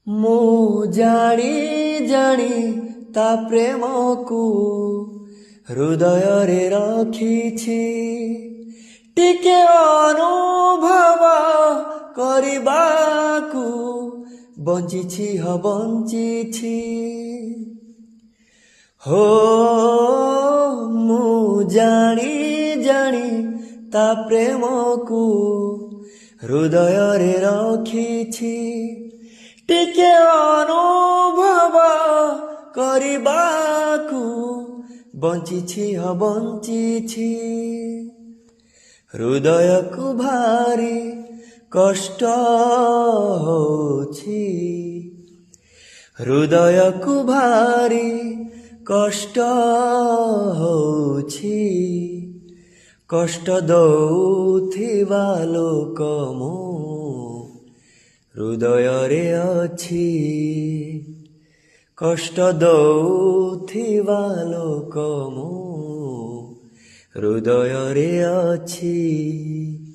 ମୁଁ ଜାଣି ଜାଣି ତା ପ୍ରେମକୁ ହୃଦୟରେ ରଖିଛି, ଟିକେ ଅନୁଭବ କରିବାକୁ ବଞ୍ଚିଛି ବଞ୍ଚିଛି। ହୋ ମୁଁ ଜାଣି ଜାଣି ତା ପ୍ରେମକୁ ହୃଦୟରେ ରଖିଛି, ଟିକେ ଅନୁଭବ କରିବାକୁ ବଞ୍ଚିଛି ବଞ୍ଚିଛି। ହୃଦୟକୁ ଭାରି କଷ୍ଟ ହେଉଛି, ହୃଦୟକୁ ଭାରି କଷ୍ଟ ହେଉଛି, କଷ୍ଟ ଦଉଥିବା ଲୋକ ମୁଁ ହୃଦୟରେ ଅଛି, କଷ୍ଟ ଦଉଥିବା ଲୋକ ମୁଁ ହୃଦୟରେ ଅଛି।